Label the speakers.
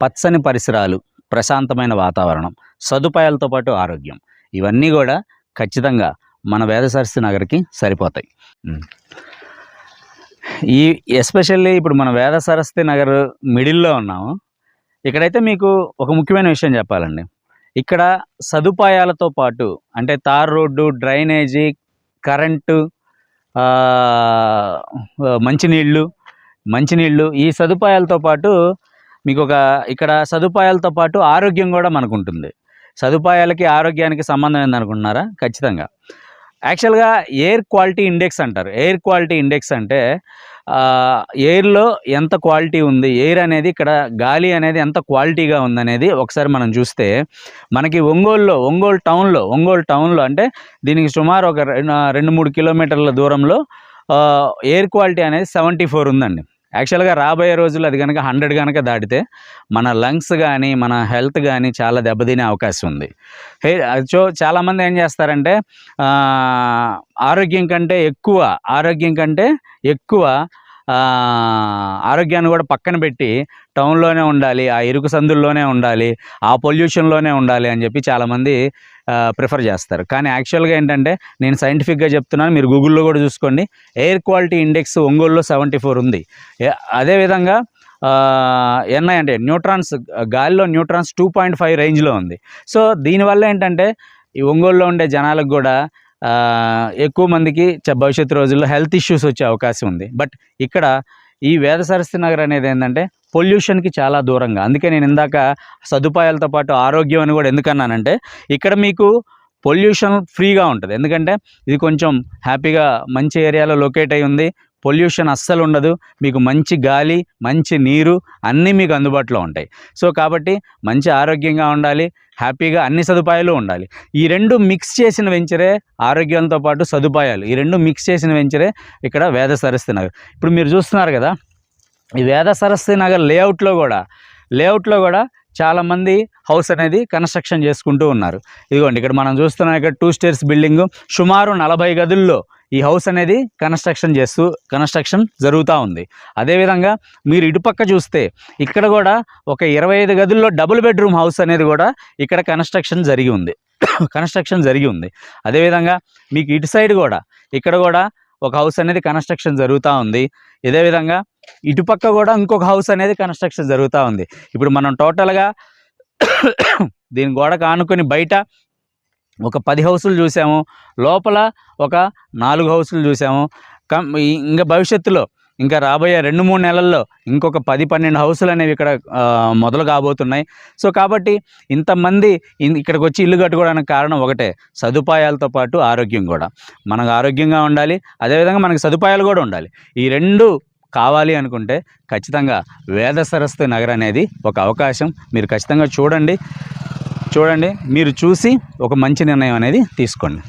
Speaker 1: పచ్చని పరిసరాలు, ప్రశాంతమైన వాతావరణం, సదుపాయాలతో పాటు ఆరోగ్యం ఇవన్నీ కూడా ఖచ్చితంగా మన వేదసరస్వతి నగర్కి సరిపోతాయి. ఈ ఎస్పెషల్లీ ఇప్పుడు మన వేదసరస్వతి నగర్ మిడిల్లో ఉన్నాము. ఇక్కడైతే మీకు ఒక ముఖ్యమైన విషయం చెప్పాలండి. ఇక్కడ సదుపాయాలతో పాటు అంటే తార్ రోడ్డు, డ్రైనేజీ, కరెంటు, మంచినీళ్ళు ఈ సదుపాయాలతో పాటు మీకు ఇక్కడ సదుపాయాలతో పాటు ఆరోగ్యం కూడా మనకు ఉంటుంది. సదుపాయాలకి ఆరోగ్యానికి సంబంధం ఏందనుకుంటున్నారా? ఖచ్చితంగా. యాక్చువల్గా ఎయిర్ క్వాలిటీ ఇండెక్స్ అంటారు. ఎయిర్ క్వాలిటీ ఇండెక్స్ అంటే ఎయిర్లో ఎంత క్వాలిటీ ఉంది, ఎయిర్ అనేది ఇక్కడ గాలి అనేది ఎంత క్వాలిటీగా ఉందనేది ఒకసారి మనం చూస్తే మనకి ఒంగోలు టౌన్లో అంటే దీనికి సుమారు ఒక 2-3 కిలోమీటర్ల దూరంలో ఎయిర్ క్వాలిటీ అనేది 74 ఉందండి. యాక్చువల్గా రాబోయే రోజుల్లో అది కనుక 100 కనుక దాటితే మన లంగ్స్ కానీ మన హెల్త్ కానీ చాలా దెబ్బతినే అవకాశం ఉంది. సో చాలామంది ఏం చేస్తారంటే ఆరోగ్యం కంటే ఎక్కువ ఆరోగ్యాన్ని కూడా పక్కన పెట్టి టౌన్లోనే ఉండాలి, ఆ ఇరుకు సందుల్లోనే ఉండాలి, ఆ పొల్యూషన్లోనే ఉండాలి అని చెప్పి చాలామంది ప్రిఫర్ చేస్తారు. కానీ యాక్చువల్గా ఏంటంటే నేను సైంటిఫిక్గా చెప్తున్నాను, మీరు గూగుల్లో కూడా చూసుకోండి. ఎయిర్ క్వాలిటీ ఇండెక్స్ ఒంగోలులో 74 ఉంది. అదేవిధంగా ఎన్ఐ అంటే న్యూట్రాన్స్, గాలిలో న్యూట్రాన్స్ 2.5 రేంజ్లో ఉంది. సో దీనివల్ల ఏంటంటే ఈ ఒంగోలులో ఉండే జనాలకు కూడా ఎక్కువ మందికి భవిష్యత్తు రోజుల్లో హెల్త్ ఇష్యూస్ వచ్చే అవకాశం ఉంది. బట్ ఇక్కడ ఈ వేదసరస్వతి నగర్ అనేది ఏంటంటే పొల్యూషన్కి చాలా దూరంగా. అందుకే నేను ఇందాక సదుపాయాలతో పాటు ఆరోగ్యం అని కూడా ఎందుకన్నానంటే ఇక్కడ మీకు పొల్యూషన్ ఫ్రీగా ఉంటుంది. ఎందుకంటే ఇది కొంచెం హ్యాపీగా మంచి ఏరియాలో లొకేట్ అయి ఉంది. పొల్యూషన్ అస్సలు ఉండదు. మీకు మంచి గాలి, మంచి నీరు అన్నీ మీకు అందుబాటులో ఉంటాయి. సో కాబట్టి మంచి ఆరోగ్యంగా ఉండాలి, హ్యాపీగా అన్ని సదుపాయాలు ఉండాలి. ఈ రెండు మిక్స్ చేసిన వెంచరే ఆరోగ్యంతో పాటు సదుపాయాలు, ఈ రెండు మిక్స్ చేసిన వెంచరే ఇక్కడ వేదసరస్వతి నగర్. ఇప్పుడు మీరు చూస్తున్నారు కదా, ఈ వేదసరస్వతి నగర్ లేఅవుట్లో కూడా చాలామంది హౌస్ అనేది కన్స్ట్రక్షన్ చేసుకుంటూ ఉన్నారు. ఇదిగోండి ఇక్కడ మనం చూస్తున్నాం, ఇక్కడ 2 స్టేర్స్ బిల్డింగు, సుమారు 40 గదుల్లో ఈ హౌస్ అనేది కన్స్ట్రక్షన్ జరుగుతూ ఉంది. అదేవిధంగా మీరు ఇటుపక్క చూస్తే ఇక్కడ కూడా ఒక 25 గదుల్లో డబుల్ బెడ్రూమ్ హౌస్ అనేది కూడా ఇక్కడ కన్స్ట్రక్షన్ జరిగి ఉంది. అదేవిధంగా మీకు ఇటు సైడ్ కూడా ఇక్కడ కూడా ఒక హౌస్ అనేది కన్స్ట్రక్షన్ జరుగుతూ ఉంది. ఇదే విధంగా ఇటుపక్క కూడా ఇంకొక హౌస్ అనేది కన్స్ట్రక్షన్ జరుగుతూ ఉంది. ఇప్పుడు మనం టోటల్గా దీని గోడకు ఆనుకొని బయట ఒక 10 హౌసులు చూసాము, లోపల ఒక 4 హౌసులు చూసాము. ఇంకా భవిష్యత్తులో ఇంకా రాబోయే 2-3 నెలల్లో ఇంకొక 10-12 హౌసులు అనేవి ఇక్కడ మొదలు కాబోతున్నాయి. సో కాబట్టి ఇంతమంది ఇక్కడికి వచ్చి ఇల్లు కట్టుకోవడానికి కారణం ఒకటే, సదుపాయాలతో పాటు ఆరోగ్యం కూడా. మనకు ఆరోగ్యంగా ఉండాలి, అదేవిధంగా మనకు సదుపాయాలు కూడా ఉండాలి. ఈ రెండు కావాలి అనుకుంటే ఖచ్చితంగా వేదసరస్వతి నగర్ అనేది ఒక అవకాశం. మీరు ఖచ్చితంగా చూడండి, మీరు చూసి ఒక మంచి నిర్ణయం అనేది తీసుకోండి.